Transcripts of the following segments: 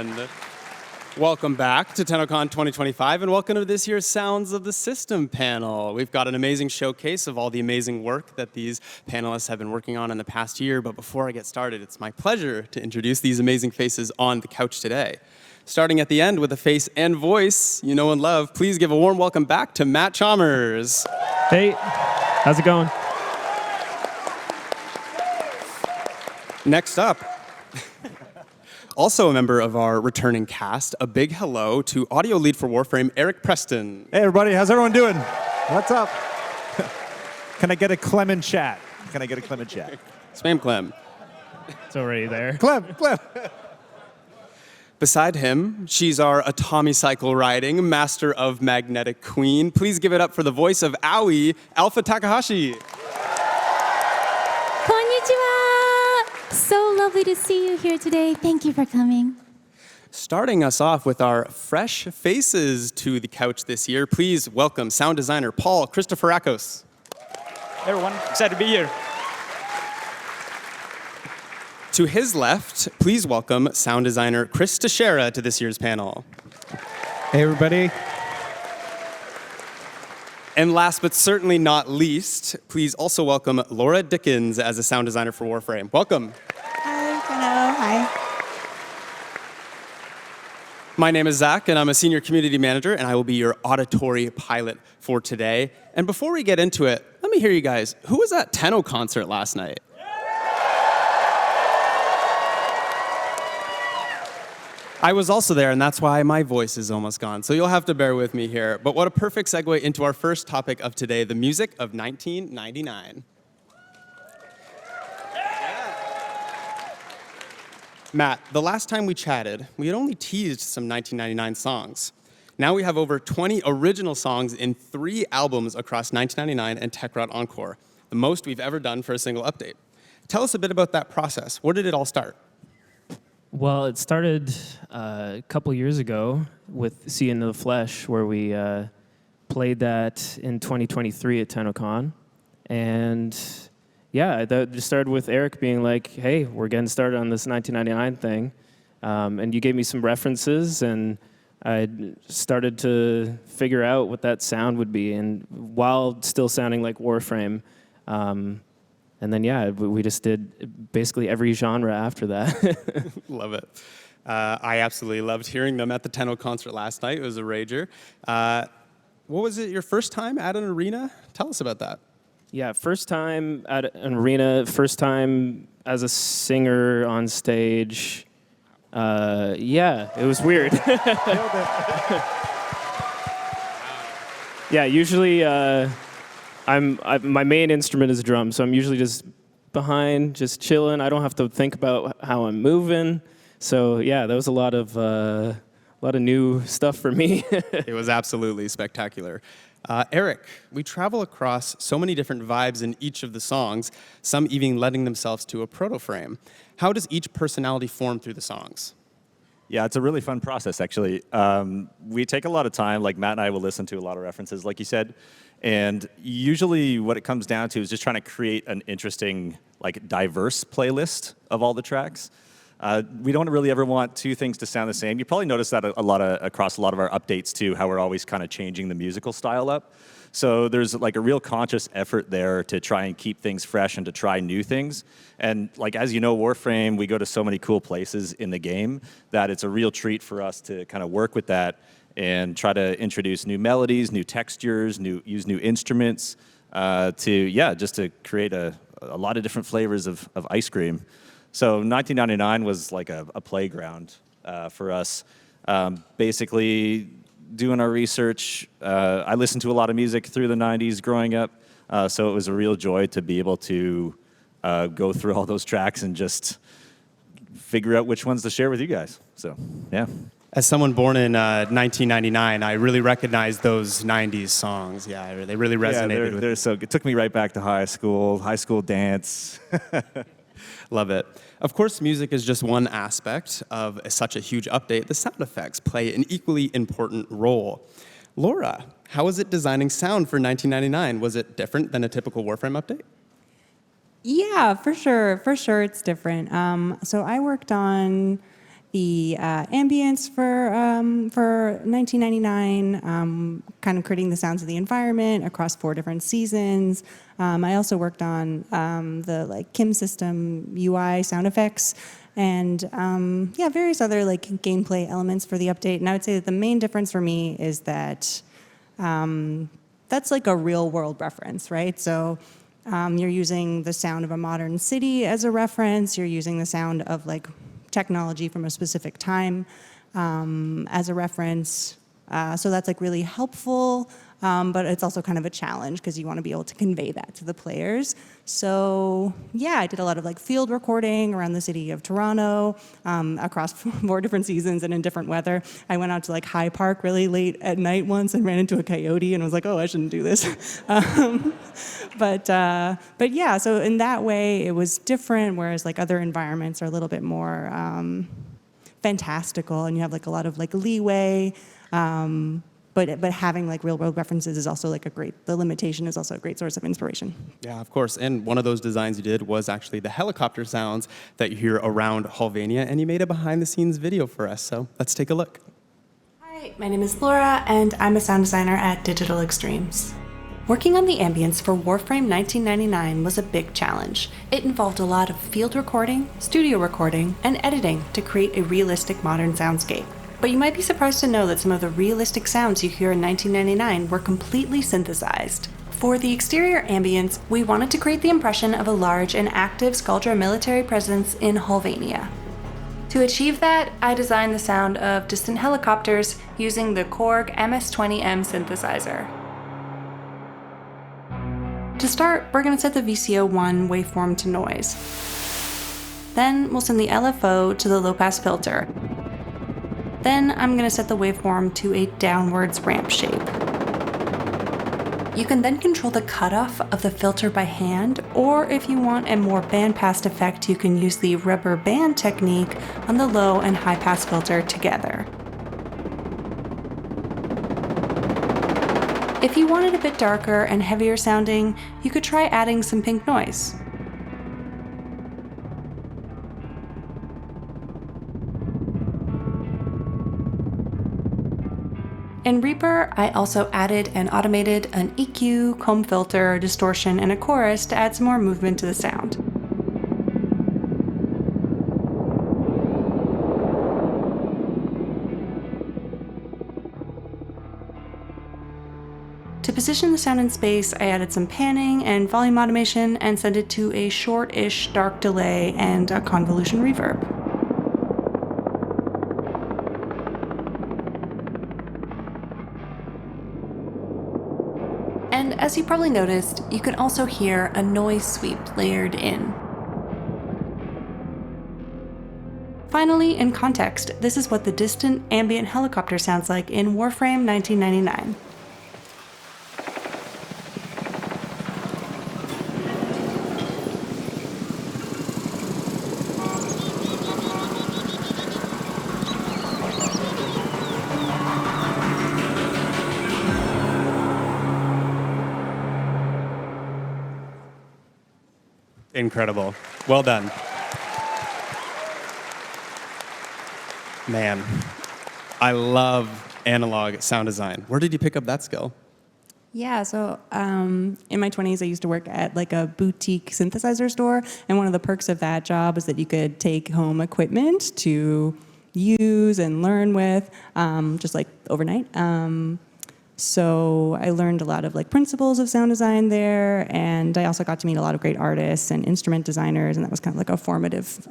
And welcome back to TennoCon 2025, and welcome to this year's Sounds of the System panel. We've got an amazing showcase of all the amazing work that these panelists have been working on in the past year, but before I get started, it's my pleasure to introduce these amazing faces on the couch today. Starting at the end with a face and voice you know and love, please give a warm welcome back to Matt Chalmers. Hey, how's it going? Next up, also a member of our returning cast, a big hello to audio lead for Warframe, Erich Preston. Hey everybody, how's everyone doing? What's up? Can I get a Clem in chat? Can I get a Clem in chat? Spam Clem. It's already there. Clem. Beside him, she's our Atomi cycle riding master of magnetic queen. Please give it up for the voice of Aoi, Alpha Takahashi. Konnichiwa! So lovely to see you here today. Thank you for coming. Starting us off with our fresh faces to the couch this year, please welcome sound designer Paul Christoforakos. Hey everyone, excited to be here. To his left, please welcome sound designer Chris Teixeira to this year's panel. Hey everybody. And last but certainly not least, please also welcome Laura Dickens as a sound designer for Warframe. Welcome. Hi, hello, hi. My name is Zach, and I'm a senior community manager, and I will be your auditory pilot for today. And before we get into it, let me hear you guys. Who was at Tenno concert last night? I was also there, and that's why my voice is almost gone, so you'll have to bear with me here. But what a perfect segue into our first topic of today, the music of 1999. Matt, the last time we chatted, we had only teased some 1999 songs. Now we have over 20 original songs in 3 albums across 1999 and TechRot Encore, the most we've ever done for a single update. Tell us a bit about that process. Where did it all start? Well, it started a couple years ago with See Into the Flesh, where we played that in 2023 at TennoCon. And yeah, that just started with Erich being like, hey, we're getting started on this 1999 thing. And you gave me some references, and I started to figure out what that sound would be, and while still sounding like Warframe. And then, yeah, we just did basically every genre after that. Love it. I absolutely loved hearing them at the Tenno concert last night. It was a rager. What was it, your first time at an arena? Tell us about that. Yeah, first time at an arena, first time as a singer on stage. Yeah, it was weird. Yeah, usually my main instrument is drums, so I'm usually just behind, just chilling. I don't have to think about how I'm moving. So yeah, that was a lot of new stuff for me. It was absolutely spectacular. Erich, we travel across so many different vibes in each of the songs, some even lending themselves to a proto-frame. How does each personality form through the songs? Yeah, it's a really fun process, actually. We take a lot of time, like Matt and I will listen to a lot of references, like you said. And usually what it comes down to is just trying to create an interesting, like, diverse playlist of all the tracks. We don't really ever want 2 things to sound the same. You probably notice that across a lot of our updates, too, how we're always kind of changing the musical style up. So there's like a real conscious effort there to try and keep things fresh and to try new things. And like, as you know, Warframe, we go to so many cool places in the game that it's a real treat for us to kind of work with that and try to introduce new melodies, new textures, use new instruments just to create a lot of different flavors of ice cream. So 1999 was like a playground for us. Basically, doing our research, I listened to a lot of music through the 90s growing up, so it was a real joy to be able to go through all those tracks and just figure out which ones to share with you guys. So, yeah. As someone born in 1999, I really recognize those 90s songs. Yeah, they really resonated with me. So it took me right back to high school dance. Love it. Of course, music is just one aspect of such a huge update. The sound effects play an equally important role. Laura, how was it designing sound for 1999? Was it different than a typical Warframe update? Yeah, for sure it's different. So I worked on the Ambience for 1999, kind of creating the sounds of the environment across 4 different seasons. I also worked on the Kim system UI sound effects and various other gameplay elements for the update. And I would say that the main difference for me is that that's a real world reference, right? So you're using the sound of a modern city as a reference. You're using the sound of technology from a specific time as a reference. So that's really helpful, but it's also kind of a challenge because you want to be able to convey that to the players. So yeah, I did a lot of field recording around the city of Toronto across 4 different seasons and in different weather. I went out to High Park really late at night once and ran into a coyote and was like, oh, I shouldn't do this. But yeah, so in that way it was different, whereas other environments are a little bit more fantastical and you have a lot of leeway. But having real world references is also the limitation is also a great source of inspiration. Yeah, of course. And one of those designs you did was actually the helicopter sounds that you hear around Hulvania, and you made a behind the scenes video for us. So let's take a look. Hi, my name is Laura, and I'm a sound designer at Digital Extremes. Working on the ambience for Warframe 1999 was a big challenge. It involved a lot of field recording, studio recording, and editing to create a realistic modern soundscape. But you might be surprised to know that some of the realistic sounds you hear in 1999 were completely synthesized. For the exterior ambience, we wanted to create the impression of a large and active Skaldra military presence in Hulvania. To achieve that, I designed the sound of distant helicopters using the Korg MS-20M synthesizer. To start, we're going to set the VCO1 waveform to noise. Then we'll send the LFO to the low-pass filter. Then I'm going to set the waveform to a downwards ramp shape. You can then control the cutoff of the filter by hand, or if you want a more bandpass effect, you can use the rubber band technique on the low and high pass filter together. If you want it a bit darker and heavier sounding, you could try adding some pink noise. In Reaper, I also added and automated an EQ, comb filter, distortion, and a chorus to add some more movement to the sound. To position the sound in space, I added some panning and volume automation and set it to a short-ish dark delay and a convolution reverb. And as you probably noticed, you can also hear a noise sweep layered in. Finally, in context, this is what the distant ambient helicopter sounds like in Warframe 1999. Incredible. Well done. Man, I love analog sound design. Where did you pick up that skill? Yeah, so in my 20s, I used to work at a boutique synthesizer store, and one of the perks of that job is that you could take home equipment to use and learn with, just overnight. So I learned a lot of principles of sound design there, and I also got to meet a lot of great artists and instrument designers, and that was kind of a formative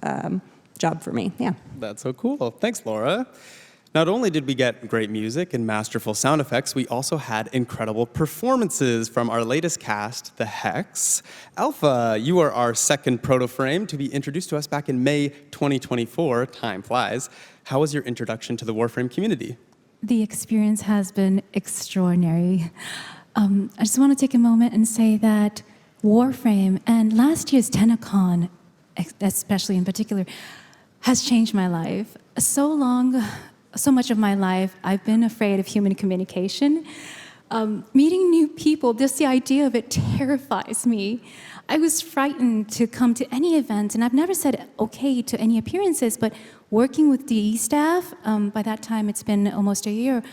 job for me. Yeah. That's so cool. Thanks, Laura. Not only did we get great music and masterful sound effects, we also had incredible performances from our latest cast, the Hex. Alpha, you are our second proto-frame to be introduced to us back in May 2024. Time flies. How was your introduction to the Warframe community? The experience has been extraordinary. I just want to take a moment and say that Warframe and last year's TennoCon, especially in particular, has changed my life. So much of my life, I've been afraid of human communication. Meeting new people, just the idea of it terrifies me. I was frightened to come to any event, and I've never said okay to any appearances, but working with DE staff, by that time it's been almost a year,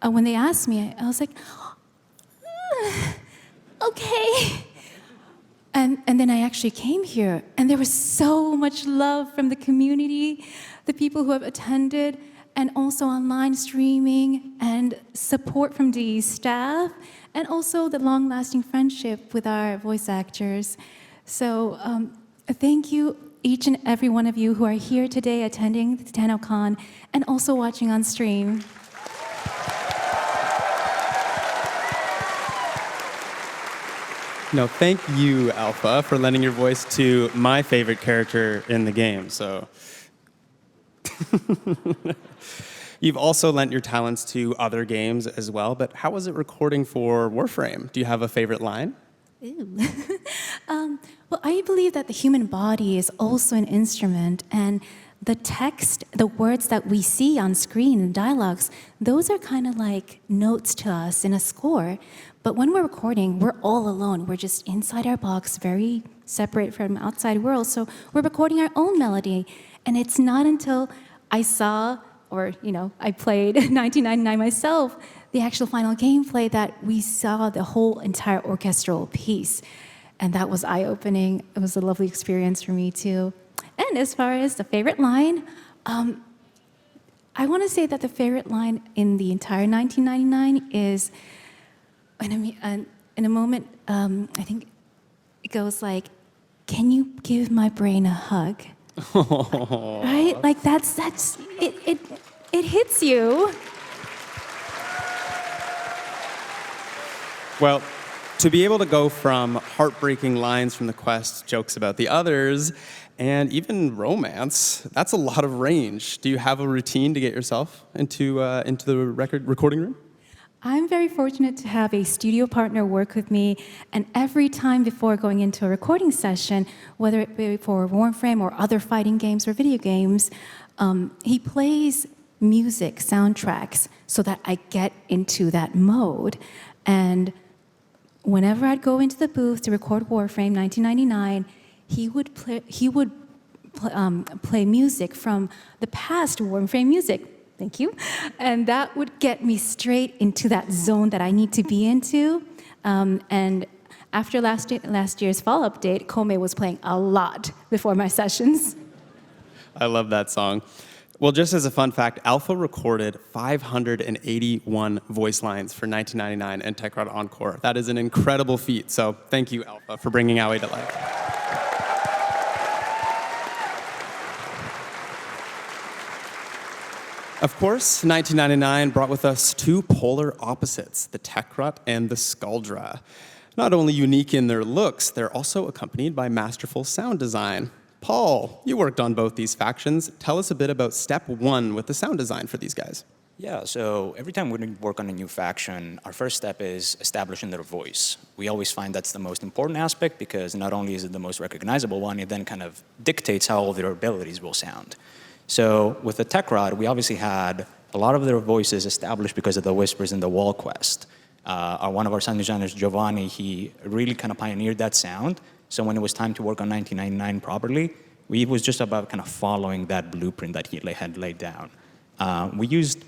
when they asked me, I was like, okay. And then I actually came here, and there was so much love from the community, the people who have attended, and also online streaming, and support from DE staff, and also the long-lasting friendship with our voice actors. So thank you, each and every one of you who are here today attending the TennoCon, and also watching on stream. No, thank you, Alpha, for lending your voice to my favorite character in the game. So, you've also lent your talents to other games as well. But how was it recording for Warframe? Do you have a favorite line? Ooh. Well, I believe that the human body is also an instrument, and the text, the words that we see on screen and dialogues, those are kind of like notes to us in a score. But when we're recording, we're all alone. We're just inside our box, very separate from outside world. So we're recording our own melody. And it's not until I saw, or I played 1999 myself, the actual final gameplay, that we saw the whole entire orchestral piece. And that was eye-opening. It was a lovely experience for me too. And as far as the favorite line, I want to say that the favorite line in the entire 1999 is, in a moment, I think it goes like, "Can you give my brain a hug?" Right? Like that's it hits you. Well, to be able to go from heartbreaking lines from the quest, jokes about the others, and even romance, that's a lot of range. Do you have a routine to get yourself into the recording room? I'm very fortunate to have a studio partner work with me, and every time before going into a recording session, whether it be for Warframe or other fighting games or video games, he plays music, soundtracks, so that I get into that mode. And whenever I'd go into the booth to record Warframe 1999, he would play music from the past Warframe music. Thank you. And that would get me straight into that zone that I need to be into. And after last year's fall update, Koumei was playing a lot before my sessions. I love that song. Well, just as a fun fact, Alpha recorded 581 voice lines for 1999 and Tech Encore. That is an incredible feat. So thank you, Alpha, for bringing Aoi to life. Of course, 1999 brought with us two polar opposites, the Tekrut and the Skaldra. Not only unique in their looks, they're also accompanied by masterful sound design. Paul, you worked on both these factions. Tell us a bit about step one with the sound design for these guys. Yeah, so every time we work on a new faction, our first step is establishing their voice. We always find that's the most important aspect because not only is it the most recognizable one, it then kind of dictates how all their abilities will sound. So with the Tech Rod, we obviously had a lot of their voices established because of the whispers in the wall quest. One of our sound designers, Giovanni, he really kind of pioneered that sound. So when it was time to work on 1999 properly, it was just about kind of following that blueprint that he had laid down. We used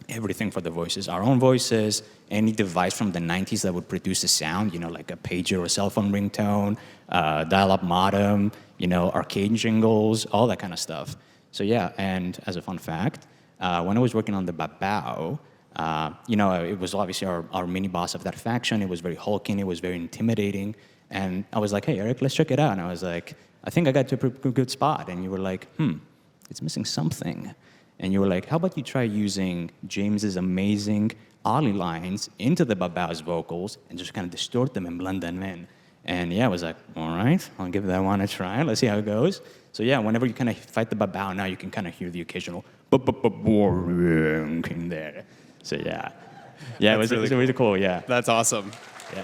everything for the voices, our own voices, any device from the 90s that would produce a sound, like a pager or a cell phone ringtone, dial-up modem, arcade jingles, all that kind of stuff. So yeah, and as a fun fact, when I was working on the Babao, it was obviously our mini-boss of that faction. It was very hulking, it was very intimidating. And I was like, hey, Erich, let's check it out. And I was like, I think I got to a pretty good spot. And you were like, it's missing something. And you were like, how about you try using James's amazing Ollie lines into the Babao's vocals and just kind of distort them and blend them in. And yeah, I was like, all right, I'll give that one a try. Let's see how it goes. So yeah, whenever you kind of fight the Babao, now you can kind of hear the occasional in there. So yeah. Yeah, it was really cool, yeah. That's awesome. Yeah.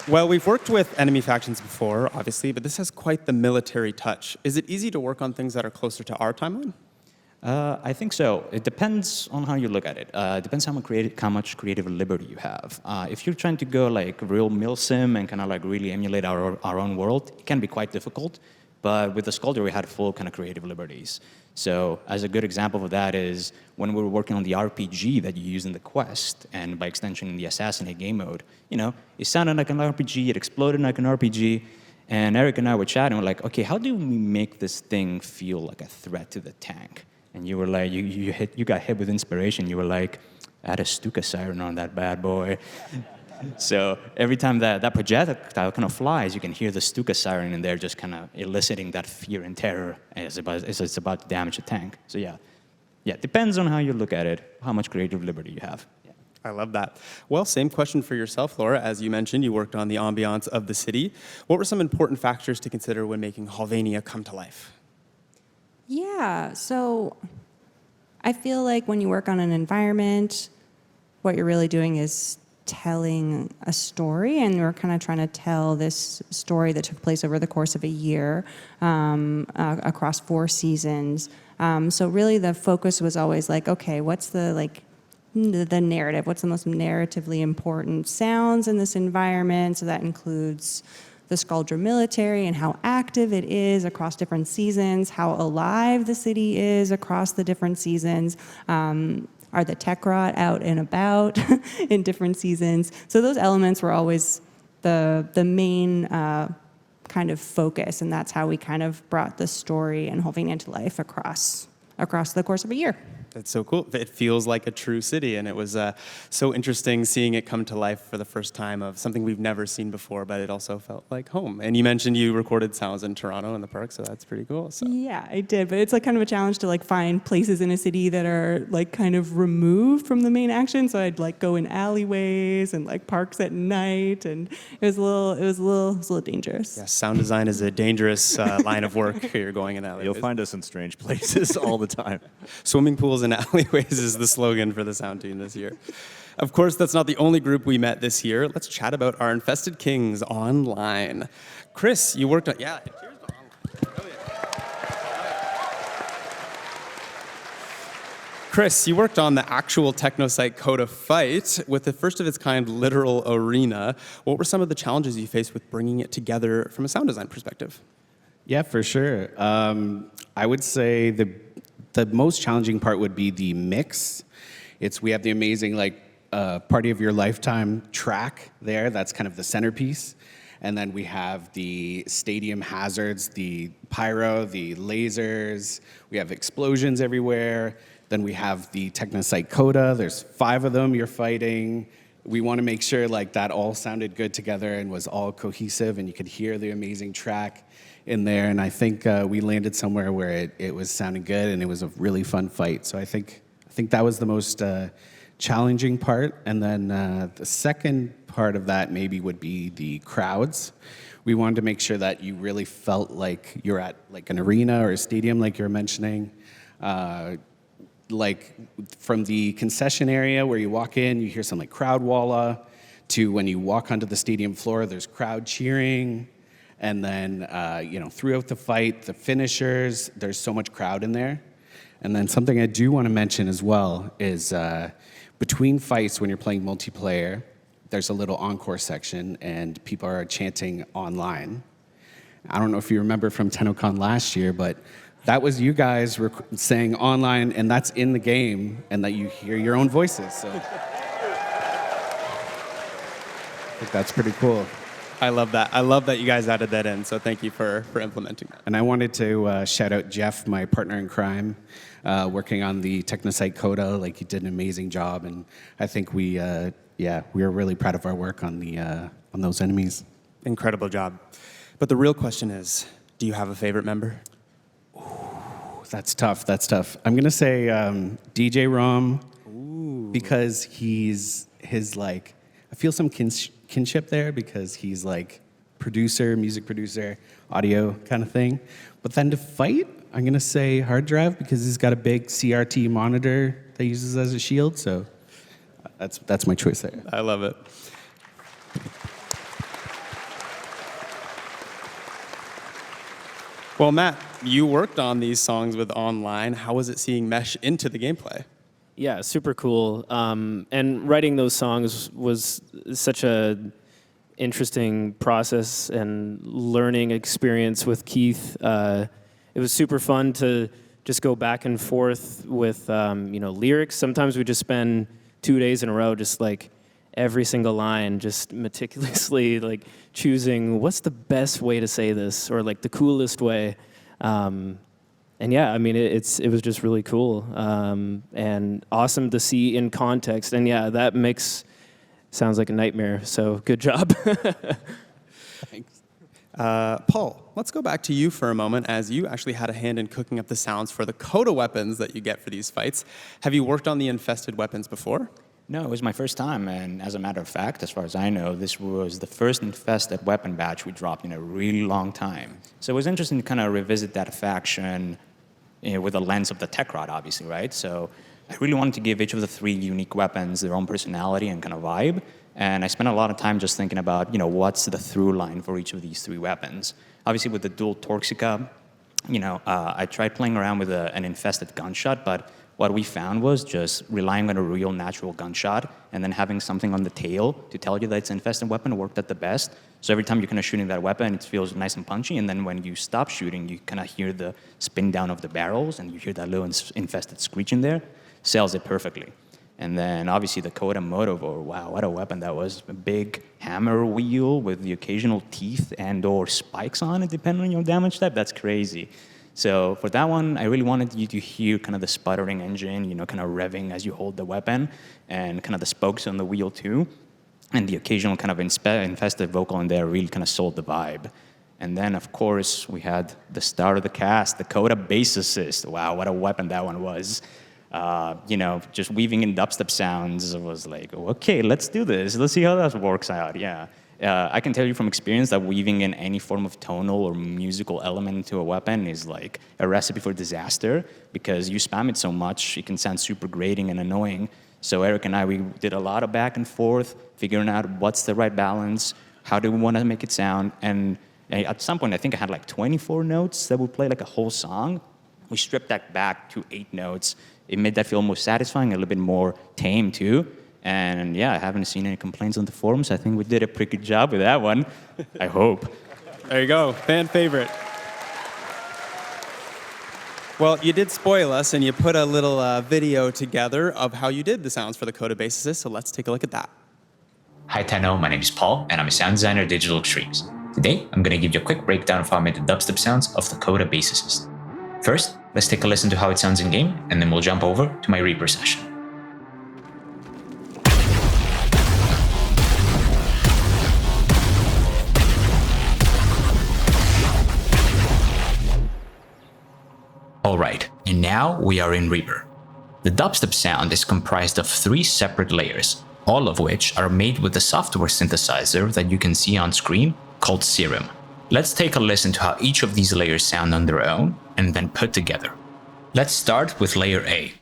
Well, we've worked with enemy factions before, obviously, but this has quite the military touch. Is it easy to work on things that are closer to our timeline? I think so. It depends on how you look at it. It depends how much creative liberty you have. If you're trying to go like real milsim and kind of like really emulate our own world, it can be quite difficult. But with the Sculptor, we had full kind of creative liberties. So as a good example of that is when we were working on the RPG that you use in the quest, and by extension in the Assassinate game mode, it sounded like an RPG, it exploded like an RPG, and Erich and I were chatting, we're like, okay, how do we make this thing feel like a threat to the tank? And you were like, you got hit with inspiration. You were like, add a Stuka siren on that bad boy. So every time that projectile kind of flies, you can hear the Stuka siren in there just kind of eliciting that fear and terror as it's about to damage the tank. So yeah, depends on how you look at it, how much creative liberty you have. Yeah. I love that. Well, same question for yourself, Laura. As you mentioned, you worked on the ambiance of the city. What were some important factors to consider when making Halvania come to life? Yeah, so I feel like when you work on an environment, what you're really doing is telling a story, and we're kind of trying to tell this story that took place over the course of a year across 4 seasons. So really the focus was always like, okay, what's the narrative? What's the most narratively important sounds in this environment? So that includes the Skuldra military and how active it is across different seasons, how alive the city is across the different seasons. Are the Tekrot out and about in different seasons? So those elements were always the main kind of focus, and that's how we kind of brought the story and Halvania to life across the course of a year. It's so cool. It feels like a true city, and it was so interesting seeing it come to life for the first time of something we've never seen before, but it also felt like home. And you mentioned you recorded sounds in Toronto in the park, so that's pretty cool. So. Yeah, I did, but it's like kind of a challenge to like find places in a city that are like kind of removed from the main action. So I'd like go in alleyways and like parks at night, and it was a little dangerous. Yeah, sound design is a dangerous line of work. You're going in alleyways. You'll find us in strange places all the time. Swimming pools and alleyways is the slogan for the sound team this year. Of course, that's not the only group we met this year. Let's chat about our Infested Kings online. Chris, you worked on... Yeah, cheers to online. Brilliant. Chris, you worked on the actual Technocyte Coda fight with the first of its kind literal arena. What were some of the challenges you faced with bringing it together from a sound design perspective? Yeah, for sure. I would say the most challenging part would be the mix. We have the amazing Party of Your Lifetime track there. That's kind of the centerpiece. And then we have the stadium hazards, the pyro, the lasers. We have explosions everywhere. Then we have the Technocyte Coda. There's 5 of them you're fighting. We want to make sure that all sounded good together and was all cohesive, and you could hear the amazing track in there. And I think we landed somewhere where it was sounding good, and it was a really fun fight. So I think that was the most challenging part. And then the second part of that maybe would be the crowds. We wanted to make sure that you really felt like you're at an arena or a stadium, like you were mentioning. From the concession area where you walk in, you hear some crowd walla, to when you walk onto the stadium floor, there's crowd cheering. And then, throughout the fight, the finishers, there's so much crowd in there. And then something I do want to mention as well is between fights, when you're playing multiplayer, there's a little encore section, and people are chanting online. I don't know if you remember from TennoCon last year, but that was you guys saying online, and that's in the game, and that you hear your own voices. So I think that's pretty cool. I love that. I love that you guys added that in, so thank you for implementing that. And I wanted to shout out Jeff, my partner in crime, working on the Technocyte Coda. He did an amazing job, and I think we are really proud of our work on those enemies. Incredible job. But the real question is, do you have a favorite member? That's tough. I'm gonna say DJ Rom. Ooh. Because I feel some kinship there, because he's producer, music producer, audio kind of thing. But then to fight, I'm gonna say Hard Drive, because he's got a big CRT monitor that he uses as a shield. So that's my choice there. I love it. Well, Matt, you worked on these songs with Online. How was it seeing mesh into the gameplay? Yeah, super cool. And writing those songs was such a interesting process and learning experience with Keith. It was super fun to just go back and forth with lyrics. Sometimes we just spend 2 days in a row just like every single line, just meticulously like choosing what's the best way to say this or like the coolest way. And yeah, I mean, it was just really cool and awesome to see in context. And yeah, that mix sounds like a nightmare. So good job. Thanks. Paul, let's go back to you for a moment, as you actually had a hand in cooking up the sounds for the coda weapons that you get for these fights. Have you worked on the infested weapons before? No, it was my first time, and as a matter of fact, as far as I know, this was the first infested weapon batch we dropped in a really long time. So it was interesting to kind of revisit that faction with the lens of the tech rod, obviously, right? So I really wanted to give each of the three unique weapons their own personality and kind of vibe, and I spent a lot of time just thinking about, what's the through line for each of these three weapons. Obviously, with the dual Torxica, I tried playing around with an infested gunshot, but what we found was just relying on a real natural gunshot and then having something on the tail to tell you that it's an infested weapon worked at the best. So every time you're kind of shooting that weapon, it feels nice and punchy, and then when you stop shooting, you kind of hear the spin down of the barrels, and you hear that little infested screech in there. Sells it perfectly. And then obviously the Coda Motovore, wow, what a weapon that was. A big hammer wheel with the occasional teeth and or spikes on it, depending on your damage type. That's crazy. So for that one, I really wanted you to hear kind of the sputtering engine, kind of revving as you hold the weapon, and kind of the spokes on the wheel too. And the occasional kind of infested vocal in there really kind of sold the vibe. And then, of course, we had the star of the cast, the Coda Bass Assist. Wow, what a weapon that one was. Just weaving in dubstep sounds was like, okay, let's do this. Let's see how that works out, yeah. I can tell you from experience that weaving in any form of tonal or musical element into a weapon is like a recipe for disaster, because you spam it so much, it can sound super grating and annoying. So Erich and I, we did a lot of back and forth, figuring out what's the right balance, how do we want to make it sound, and at some point, I think I had like 24 notes that would play like a whole song. We stripped that back to 8 notes. It made that feel more satisfying, a little bit more tame too. And yeah, I haven't seen any complaints on the forums. I think we did a pretty good job with that one. I hope. There you go, fan favorite. Well, you did spoil us, and you put a little video together of how you did the sounds for the Coda Bass Assist, so let's take a look at that. Hi Tenno, my name is Paul, and I'm a sound designer at Digital Extremes. Today, I'm going to give you a quick breakdown of how I made the dubstep sounds of the Coda Bass Assist. First, let's take a listen to how it sounds in-game, and then we'll jump over to my Reaper session. Alright, and now we are in Reaper. The dubstep sound is comprised of 3 separate layers, all of which are made with the software synthesizer that you can see on screen called Serum. Let's take a listen to how each of these layers sound on their own and then put together. Let's start with layer A.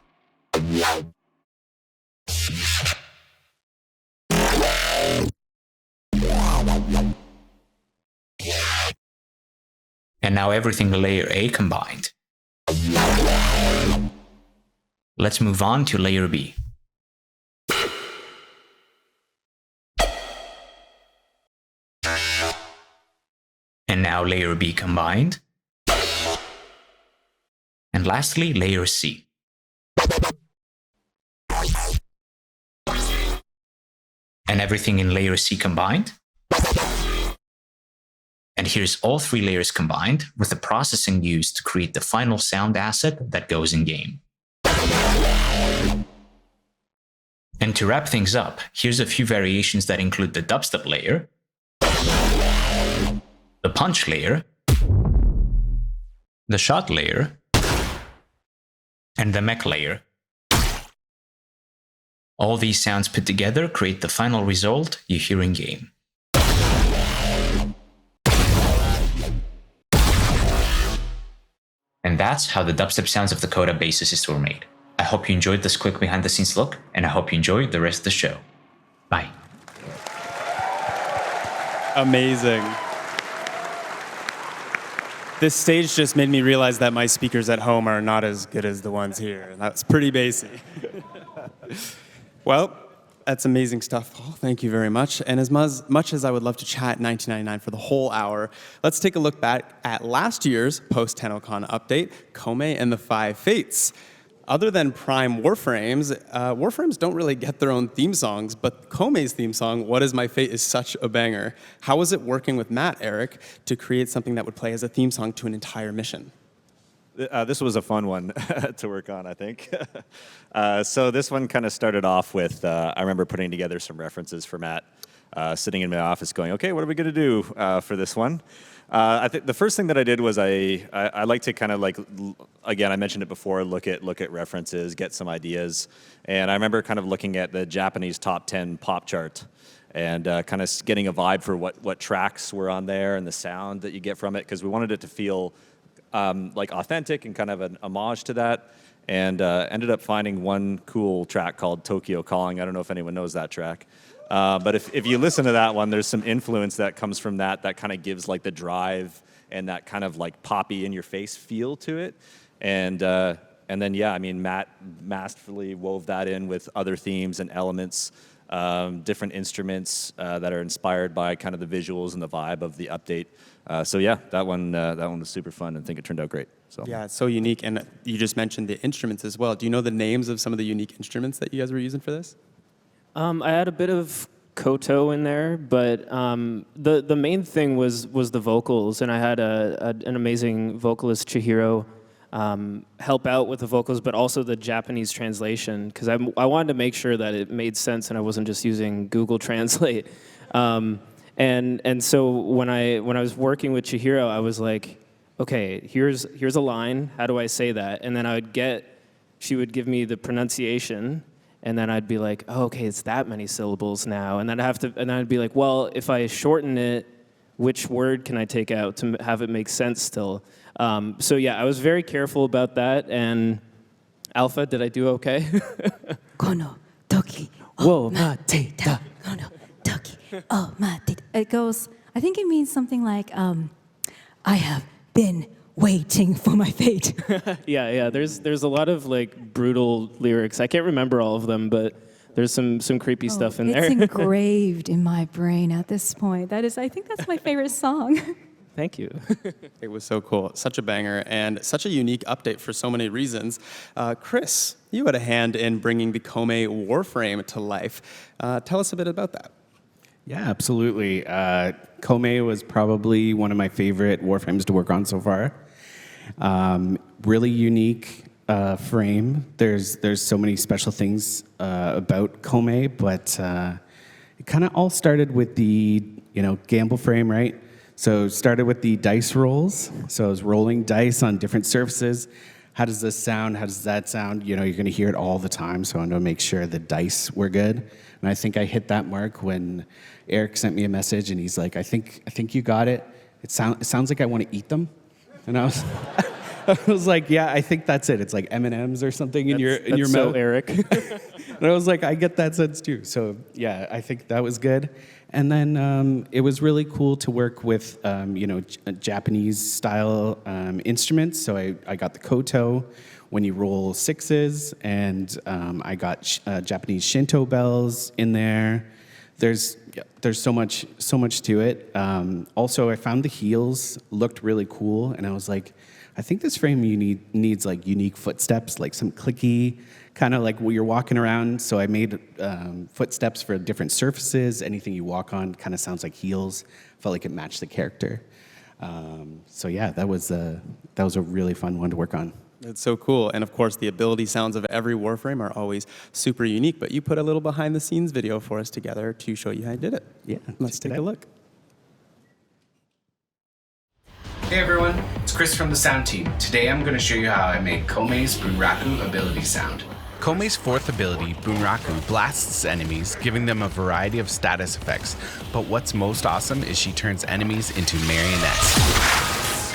And now everything in layer A combined. Let's move on to layer B. And now layer B combined. And lastly, layer C. And everything in layer C combined. And here's all 3 layers combined with the processing used to create the final sound asset that goes in game. And to wrap things up, here's a few variations that include the dubstep layer, the punch layer, the shot layer, and the mech layer. All these sounds put together create the final result you hear in game. And that's how the dubstep sounds of the Coda Bass Assist were made. I hope you enjoyed this quick behind the scenes look, and I hope you enjoy the rest of the show. Bye. Amazing. This stage just made me realize that my speakers at home are not as good as the ones here. That's pretty basic. Well, that's amazing stuff, Paul. Thank you very much. And as much as I would love to chat 1999 for the whole hour, let's take a look back at last year's post-TennoCon update, Koumei and the Five Fates. Other than Prime Warframes, Warframes don't really get their own theme songs, but Koumei's theme song, What Is My Fate, is such a banger. How was it working with Matt, Erich, to create something that would play as a theme song to an entire mission? This was a fun one to work on, I think. So this one kind of started off with, I remember putting together some references for Matt, sitting in my office going, okay, what are we going to do for this one? I think the first thing that I did was I like to kind of like, again, I mentioned it before, look at references, get some ideas. And I remember kind of looking at the Japanese top 10 pop chart and kind of getting a vibe for what tracks were on there and the sound that you get from it, because we wanted it to feel like authentic and kind of an homage to that. And ended up finding one cool track called Tokyo Calling. I don't know if anyone knows that track. But if you listen to that one, there's some influence that comes from that kind of gives like the drive and that kind of like poppy in your face feel to it. And then, yeah, I mean, Matt masterfully wove that in with other themes and elements, different instruments that are inspired by kind of the visuals and the vibe of the update. So yeah, that one was super fun, and I think it turned out great. So. Yeah, it's so unique, and you just mentioned the instruments as well. Do you know the names of some of the unique instruments that you guys were using for this? I had a bit of koto in there, but the main thing was the vocals, and I had an amazing vocalist, Chihiro, help out with the vocals, but also the Japanese translation, because I wanted to make sure that it made sense and I wasn't just using Google Translate. And so when I was working with Chihiro, I was like, okay, here's a line. How do I say that? And then she would give me the pronunciation, and then I'd be like, oh, okay, it's that many syllables now. And then I'd be like, well, if I shorten it, which word can I take out to have it make sense still? So yeah, I was very careful about that. And Alpha, did I do okay? Kono toki. Whoa, mateta. Kono toki. Oh, mateta. It goes, I think it means something like, I have been waiting for my fate. Yeah. There's a lot of like brutal lyrics. I can't remember all of them, but there's some creepy stuff in there. It's engraved in my brain at this point. I think that's my favorite song. Thank you. It was so cool. Such a banger and such a unique update for so many reasons. Chris, you had a hand in bringing the Koumei Warframe to life. Tell us a bit about that. Yeah, absolutely. Koumei was probably one of my favorite Warframes to work on so far. Really unique frame. There's so many special things about Koumei, but it kind of all started with the gamble frame, right? So it started with the dice rolls. So I was rolling dice on different surfaces. How does this sound? How does that sound? You're going to hear it all the time, so I wanted to make sure the dice were good. And I think I hit that mark when Erich sent me a message, and he's like, I think you got it. It sounds like I want to eat them. And I was like, yeah, I think that's it. It's like M&Ms or something in your mouth. So Erich. And I was like, I get that sense too. So yeah, I think that was good. And then it was really cool to work with Japanese style instruments. So I got the koto when you roll sixes, and I got Japanese Shinto bells in there. There's so much to it. Also, I found the heels looked really cool, and I was like, I think this frame needs like unique footsteps, like some clicky, kind of like where you're walking around. So I made footsteps for different surfaces. Anything you walk on kind of sounds like heels. Felt like it matched the character. So yeah, that was a really fun one to work on. It's so cool. And of course, the ability sounds of every Warframe are always super unique, but you put a little behind the scenes video for us together to show you how you did it. Yeah, let's take a look. Hey everyone, it's Chris from the sound team. Today I'm going to show you how I made Koumei's Bunraku ability sound. Koumei's fourth ability, Bunraku, blasts enemies, giving them a variety of status effects. But what's most awesome is she turns enemies into marionettes.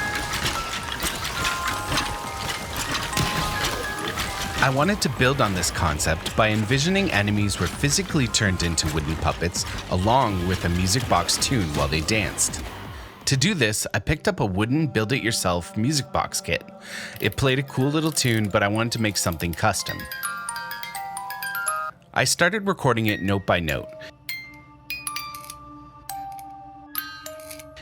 I wanted to build on this concept by envisioning enemies were physically turned into wooden puppets along with a music box tune while they danced. To do this, I picked up a wooden build-it-yourself music box kit. It played a cool little tune, but I wanted to make something custom. I started recording it note by note.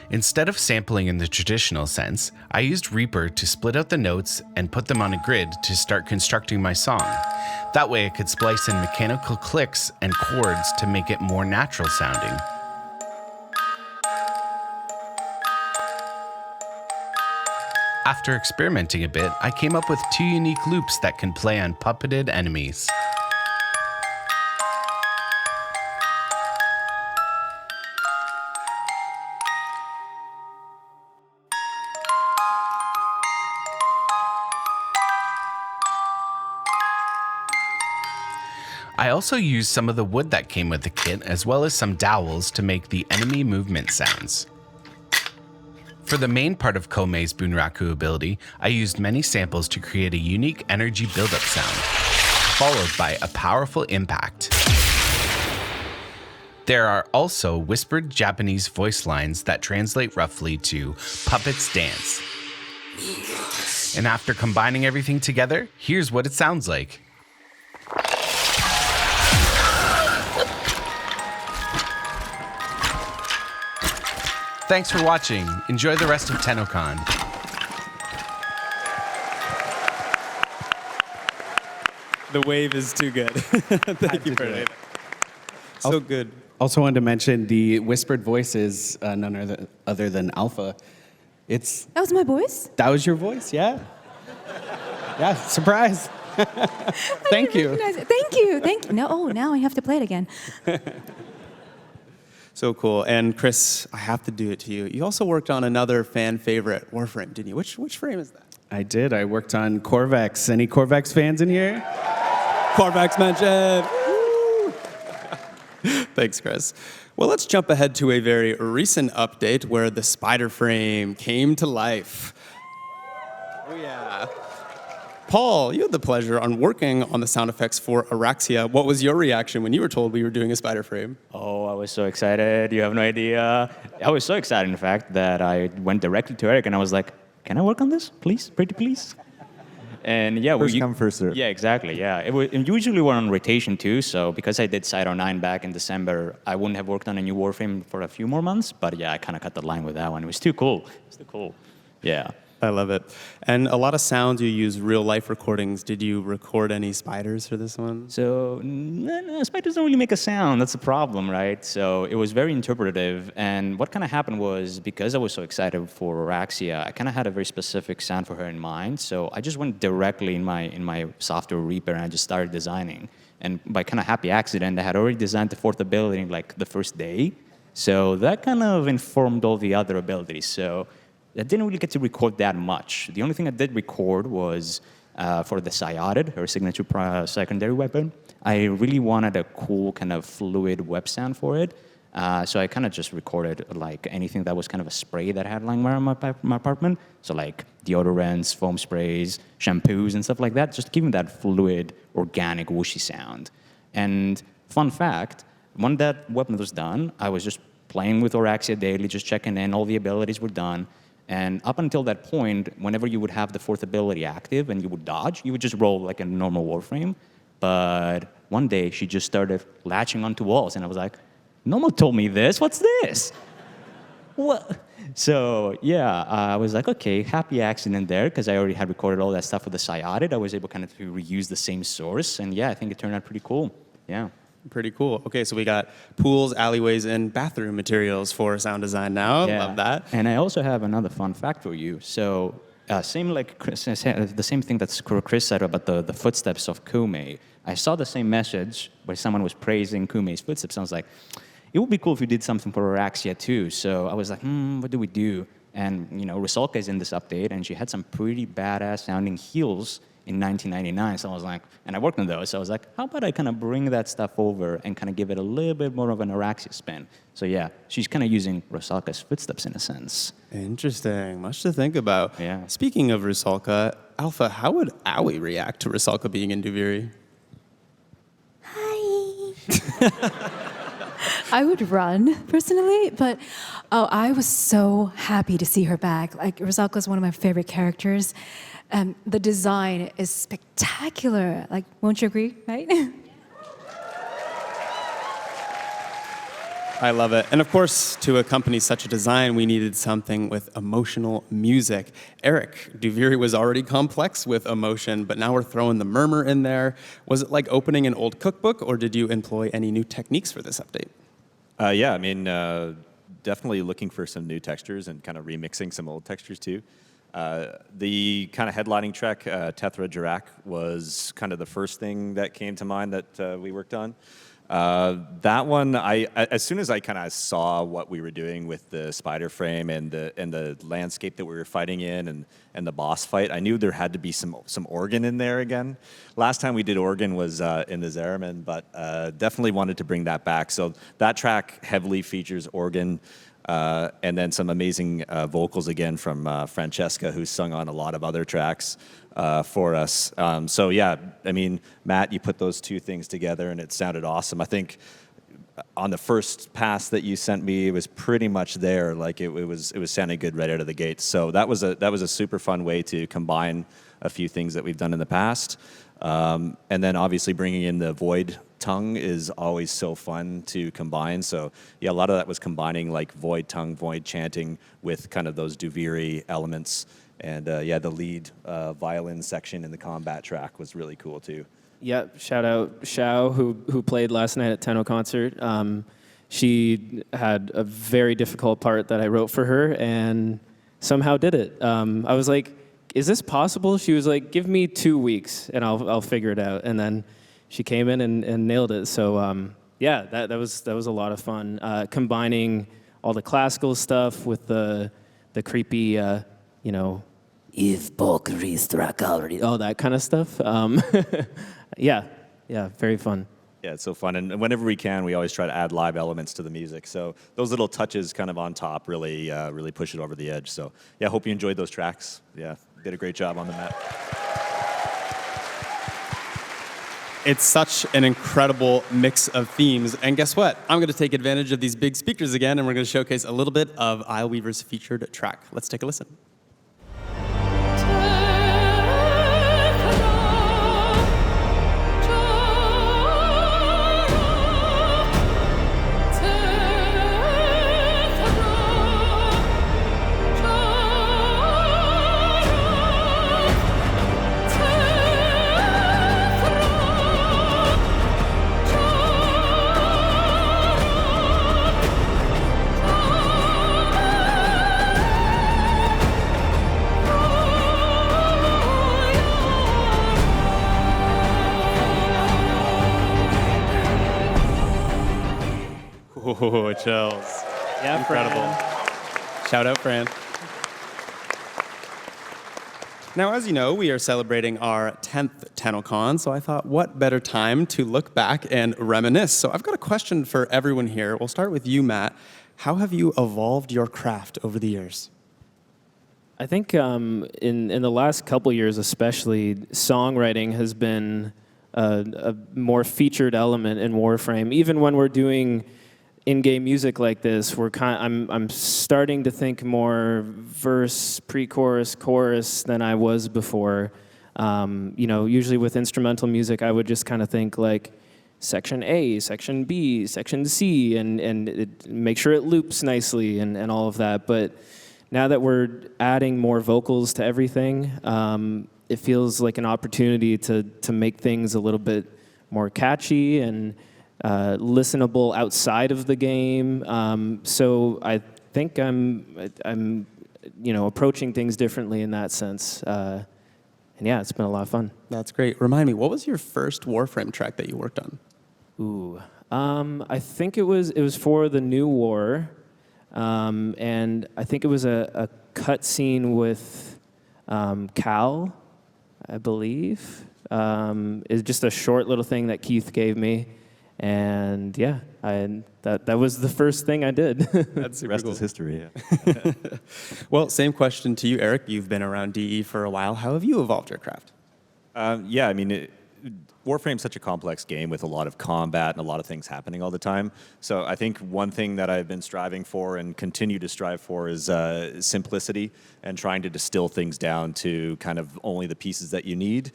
Instead of sampling in the traditional sense, I used Reaper to split out the notes and put them on a grid to start constructing my song. That way I could splice in mechanical clicks and chords to make it more natural sounding. After experimenting a bit, I came up with 2 unique loops that can play on puppeted enemies. I also used some of the wood that came with the kit, as well as some dowels to make the enemy movement sounds. For the main part of Koumei's Bunraku ability, I used many samples to create a unique energy buildup sound, followed by a powerful impact. There are also whispered Japanese voice lines that translate roughly to "puppets dance." And after combining everything together, here's what it sounds like. Thanks for watching. Enjoy the rest of TennoCon. The wave is too good. Thank you for it. So good. Also wanted to mention the whispered voice is none other than Alpha. That was my voice? That was your voice, yeah. Yeah, surprise. Thank you. Thank you. Now I have to play it again. So cool. And Chris, I have to do it to you. You also worked on another fan favorite, Warframe, didn't you? Which frame is that? I did. I worked on Corvex. Any Corvex fans in here? Corvex mentioned. Thanks, Chris. Well, let's jump ahead to a very recent update where the spider frame came to life. Oh, yeah. Paul, you had the pleasure on working on the sound effects for Araxia. What was your reaction when you were told we were doing a spider frame? Oh, I was so excited. You have no idea. I was so excited, in fact, that I went directly to Erich and I was like, can I work on this, please? Pretty please? And yeah, First come, first serve. Yeah, exactly. Yeah, and usually we're on rotation too. So because I did Side 09 back in December, I wouldn't have worked on a new Warframe for a few more months. But yeah, I kind of cut the line with that one. It was too cool. Yeah. I love it. And a lot of sounds, you use real-life recordings. Did you record any spiders for this one? So, no, spiders don't really make a sound. That's the problem, right? So it was very interpretative. And what kind of happened was, because I was so excited for Araxia, I kind of had a very specific sound for her in mind. So I just went directly in my software Reaper and I just started designing. And by kind of happy accident, I had already designed the 4th ability in like the first day. So that kind of informed all the other abilities. So I didn't really get to record that much. The only thing I did record was for the Syotid, her signature secondary weapon. I really wanted a cool kind of fluid web sound for it. So I kind of just recorded like anything that was kind of a spray that I had lying around my apartment. So like deodorants, foam sprays, shampoos, and stuff like that. Just giving that fluid, organic, whooshy sound. And fun fact, when that weapon was done, I was just playing with Araxia daily, just checking in. All the abilities were done. And up until that point, whenever you would have the 4th ability active and you would dodge, you would just roll like a normal Warframe. But one day, she just started latching onto walls. And I was like, no one told me this. What's this? What? So, yeah, I was like, okay, happy accident there, because I already had recorded all that stuff with the Syotid. I was able kind of to reuse the same source. And, yeah, I think it turned out pretty cool. Yeah. Pretty cool. Okay, so we got pools, alleyways, and bathroom materials for sound design now. Yeah. Love that. And I also have another fun fact for you. So same like Chris, the same thing that Chris said about the footsteps of Koumei. I saw the same message where someone was praising Koumei's footsteps. I was like, it would be cool if you did something for Araxia too. So I was like, what do we do? And Rusalka is in this update, and she had some pretty badass sounding heels in 1999. So I was like, and I worked on those. So I was like, how about I kind of bring that stuff over and kind of give it a little bit more of an Araxia spin? So yeah, she's kind of using Rusalka's footsteps in a sense. Interesting. Much to think about. Yeah. Speaking of Rusalka, Alpha, how would Aoi react to Rusalka being in Duviri? Hi. I would run personally, but I was so happy to see her back. Like Risako is one of my favorite characters. The design is spectacular. Like, won't you agree, right? I love it. And of course, to accompany such a design, we needed something with emotional music. Erich, Duviri was already complex with emotion, but now we're throwing the murmur in there. Was it like opening an old cookbook, or did you employ any new techniques for this update? Yeah, I mean, definitely looking for some new textures and kind of remixing some old textures too. The kind of headlining track, Tethra Jirak, was kind of the first thing that came to mind that we worked on. That one, as soon as I kind of saw what we were doing with the spider frame and the landscape that we were fighting in and the boss fight, I knew there had to be some organ in there again. Last time we did organ was in the Zeraman, but definitely wanted to bring that back. So that track heavily features organ. And then some amazing vocals again from Francesca, who's sung on a lot of other tracks for us. So yeah, I mean, Matt, you put those two things together and it sounded awesome. I think on the first pass that you sent me, it was pretty much there. Like it was sounding good right out of the gate. So that was a super fun way to combine a few things that we've done in the past. And then obviously bringing in the void tongue is always so fun to combine. So yeah, a lot of that was combining like void tongue, void chanting with kind of those Duviri elements. And yeah, the lead violin section in the combat track was really cool too. Yep, shout out Xiao, who played last night at Tenno concert. She had a very difficult part that I wrote for her and somehow did it. I was like, is this possible? She was like, give me 2 weeks and I'll figure it out. And then she came in and nailed it. So yeah, that was a lot of fun. Combining all the classical stuff with the creepy, if Valkyrie struck already, all that kind of stuff. Yeah, very fun. Yeah, it's so fun. And whenever we can, we always try to add live elements to the music. So those little touches kind of on top really push it over the edge. So yeah, hope you enjoyed those tracks. Yeah, did a great job on the map. It's such an incredible mix of themes. And guess what? I'm going to take advantage of these big speakers again, and we're going to showcase a little bit of Isleweaver's featured track. Let's take a listen. Oh, chills. Yeah, incredible. Fran. Shout out, Fran. Now, as you know, we are celebrating our 10th TennoCon, so I thought, what better time to look back and reminisce? So I've got a question for everyone here. We'll start with you, Matt. How have you evolved your craft over the years? I think in the last couple years especially, songwriting has been a more featured element in Warframe. Even when we're doing in-game music like this, I'm starting to think more verse, pre-chorus, chorus than I was before. Usually with instrumental music, I would just kind of think like section A, section B, section C, and make sure it loops nicely and all of that. But now that we're adding more vocals to everything, it feels like an opportunity to make things a little bit more catchy and listenable outside of the game. So I think I'm approaching things differently in that sense. And yeah, it's been a lot of fun. That's great. Remind me, what was your first Warframe track that you worked on? Ooh, I think it was for the new war, and I think it was a cut scene with Cal, I believe. It's just a short little thing that Keith gave me. And yeah, that was the first thing I did. That's super Rest cool. is history. Yeah. Well, same question to you, Erich. You've been around DE for a while. How have you evolved your craft? Yeah, I mean, Warframe's such a complex game with a lot of combat and a lot of things happening all the time. So I think one thing that I've been striving for and continue to strive for is simplicity and trying to distill things down to kind of only the pieces that you need.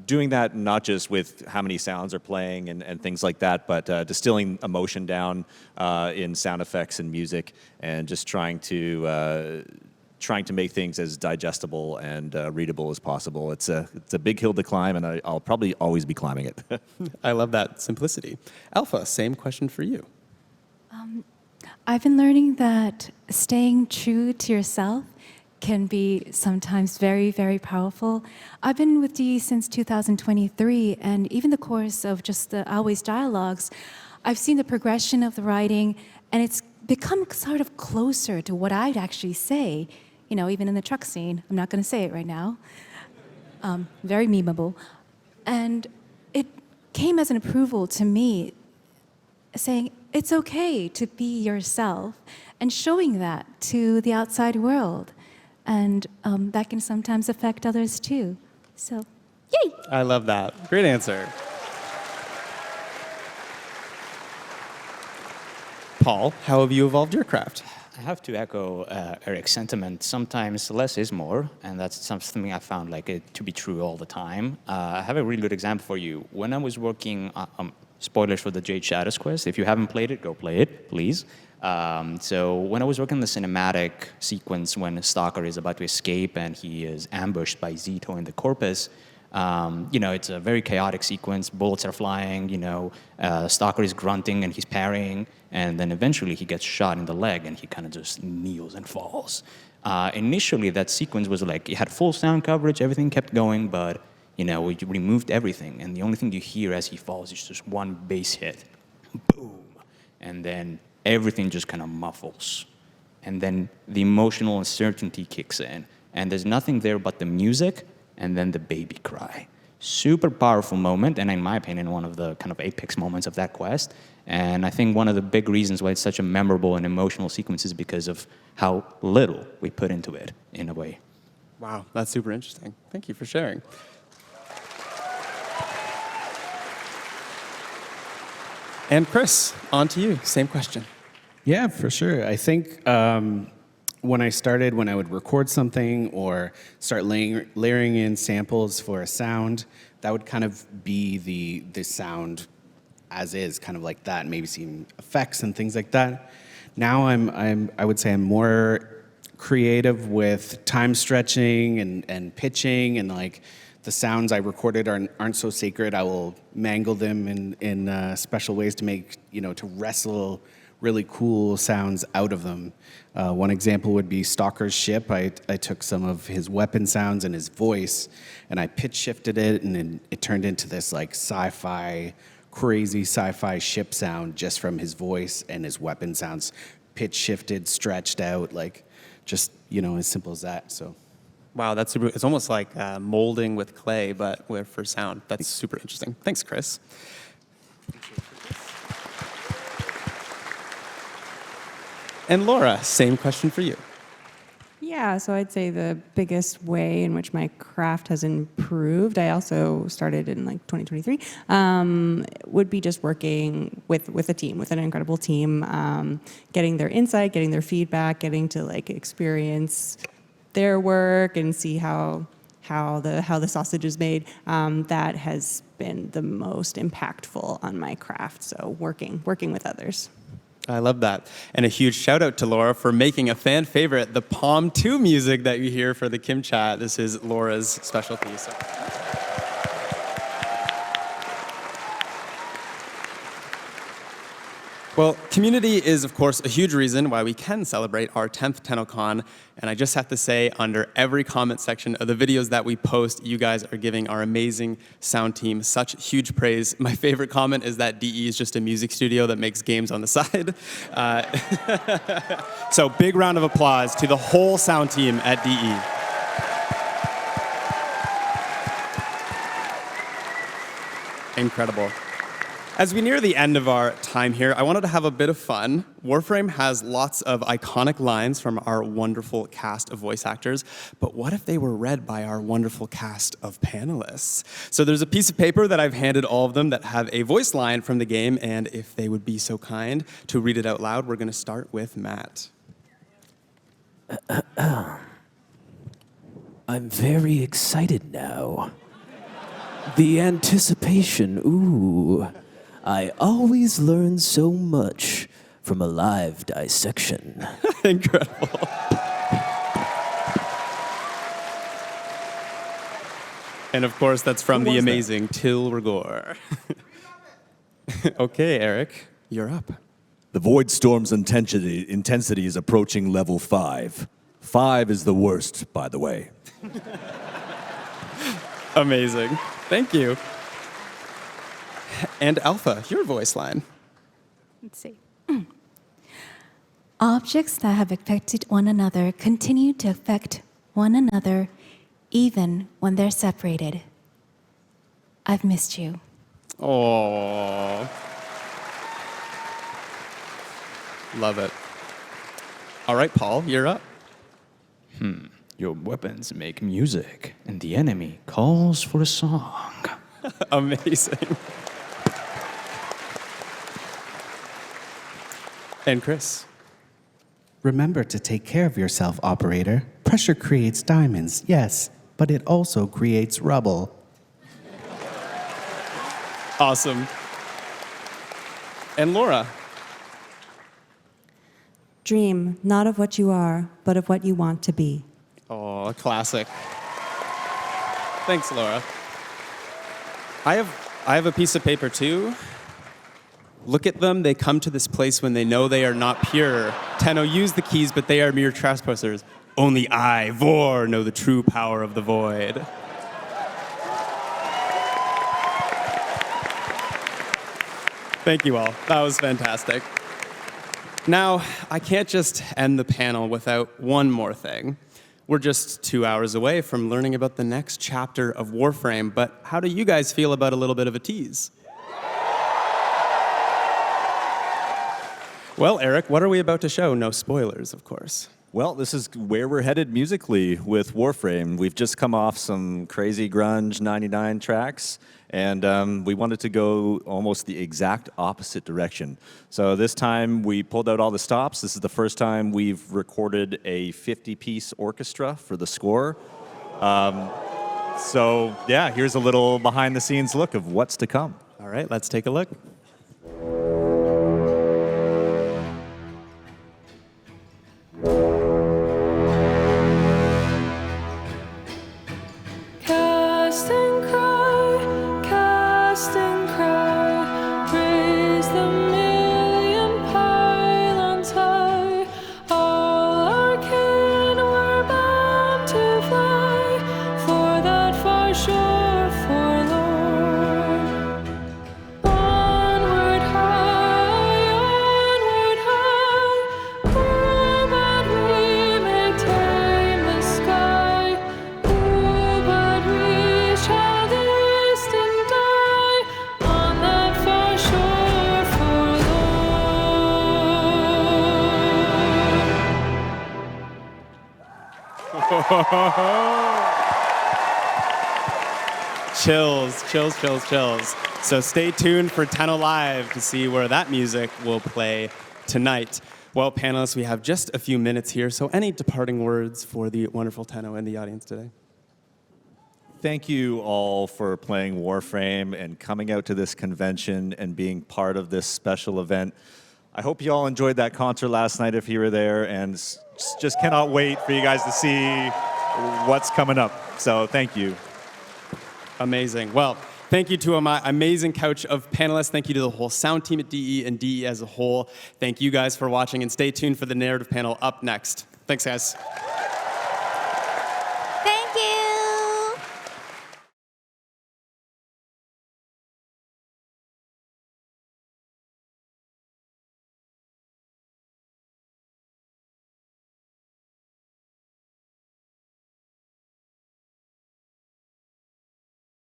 Doing that not just with how many sounds are playing and things like that, but distilling emotion down in sound effects and music, and just trying to make things as digestible and readable as possible. It's a big hill to climb, and I'll probably always be climbing it. I love that simplicity. Alpha, same question for you. I've been learning that staying true to yourself can be sometimes very, very powerful. I've been with DE since 2023, and even the course of just the Always dialogues, I've seen the progression of the writing, and it's become sort of closer to what I'd actually say, you know, even in the truck scene. I'm not going to say it right now. Very memeable. And it came as an approval to me, saying it's okay to be yourself and showing that to the outside world. And that can sometimes affect others too. So, yay! I love that. Great answer. Paul, how have you evolved your craft? I have to echo Erich's sentiment. Sometimes less is more, and that's something I found like it to be true all the time. I have a really good example for you. When I was working, spoilers for the Jade Shadows quest. If you haven't played it, go play it, please. So when I was working on the cinematic sequence when Stalker is about to escape and he is ambushed by Zito in the Corpus, you know, it's a very chaotic sequence. Bullets are flying, you know, Stalker is grunting and he's parrying, and then eventually he gets shot in the leg and he kind of just kneels and falls. Initially, that sequence was like, it had full sound coverage, everything kept going, but, you know, we removed everything, and the only thing you hear as he falls is just one bass hit. Boom. And then everything just kind of muffles. And then the emotional uncertainty kicks in. And there's nothing there but the music and then the baby cry. Super powerful moment, and in my opinion, one of the kind of apex moments of that quest. And I think one of the big reasons why it's such a memorable and emotional sequence is because of how little we put into it, in a way. Wow, that's super interesting. Thank you for sharing. And Chris, on to you. Same question. Yeah, for sure. I think when I would record something or start layering in samples for a sound, that would kind of be the sound as is, kind of like that, maybe some effects and things like that. Now I would say I'm more creative with time stretching and pitching, and like the sounds I recorded aren't so sacred. I will mangle them in special ways to make, you know, to wrestle really cool sounds out of them. One example would be Stalker's ship. I took some of his weapon sounds and his voice, and I pitch shifted it, and it turned into this like crazy sci-fi ship sound just from his voice and his weapon sounds, pitch shifted, stretched out, like just, you know, as simple as that. So. Wow, that's super. It's almost like molding with clay, but for sound. That's super interesting. Thanks, Chris. And Laura, same question for you. Yeah, so I'd say the biggest way in which my craft has improved, I also started in like 2023, would be just working with a team, with an incredible team, getting their insight, getting their feedback, getting to like experience their work and see how the sausage is made. That has been the most impactful on my craft. So working with others. I love that. And a huge shout out to Laura for making a fan favorite, the Palm 2 music that you hear for the Kim Chat. This is Laura's specialty. So. Well, community is, of course, a huge reason why we can celebrate our 10th TennoCon. And I just have to say, under every comment section of the videos that we post, you guys are giving our amazing sound team such huge praise. My favorite comment is that DE is just a music studio that makes games on the side. So big round of applause to the whole sound team at DE. Incredible. As we near the end of our time here, I wanted to have a bit of fun. Warframe has lots of iconic lines from our wonderful cast of voice actors, but what if they were read by our wonderful cast of panelists? So there's a piece of paper that I've handed all of them that have a voice line from the game, and if they would be so kind to read it out loud, we're going to start with Matt. I'm very excited now. The anticipation, ooh. I always learn so much from a live dissection. Incredible. And of course, that's from the amazing Till Rigor. Okay, Erich, you're up. The Void Storm's intensity is approaching level 5. 5 is the worst, by the way. Amazing. Thank you. And Alpha, your voice line. Let's see. Objects that have affected one another continue to affect one another even when they're separated. I've missed you. Oh, love it. All right, Paul, you're up. Your weapons make music, and the enemy calls for a song. Amazing. And Chris. Remember to take care of yourself, operator. Pressure creates diamonds, yes, but it also creates rubble. Awesome. And Laura. Dream not of what you are, but of what you want to be. Oh, a classic. Thanks, Laura. I have a piece of paper too. Look at them, they come to this place when they know they are not pure. Tenno, use the keys, but they are mere trespassers. Only I, Vor, know the true power of the void. Thank you all. That was fantastic. Now, I can't just end the panel without one more thing. We're just 2 hours away from learning about the next chapter of Warframe, but how do you guys feel about a little bit of a tease? Well, Erich, what are we about to show? No spoilers, of course. Well, this is where we're headed musically with Warframe. We've just come off some crazy grunge 99 tracks, and we wanted to go almost the exact opposite direction. So this time we pulled out all the stops. This is the first time we've recorded a 50-piece orchestra for the score. So yeah, here's a little behind-the-scenes look of what's to come. All right, let's take a look. Chills, chills, chills, chills. So stay tuned for Tenno Live to see where that music will play tonight. Well, panelists, we have just a few minutes here, so any departing words for the wonderful Tenno in the audience today? Thank you all for playing Warframe and coming out to this convention and being part of this special event. I hope you all enjoyed that concert last night if you were there, and just cannot wait for you guys to see what's coming up. So thank you. Amazing. Well, thank you to my amazing couch of panelists. Thank you to the whole sound team at DE and DE as a whole. Thank you guys for watching, and stay tuned for the narrative panel up next. Thanks, guys.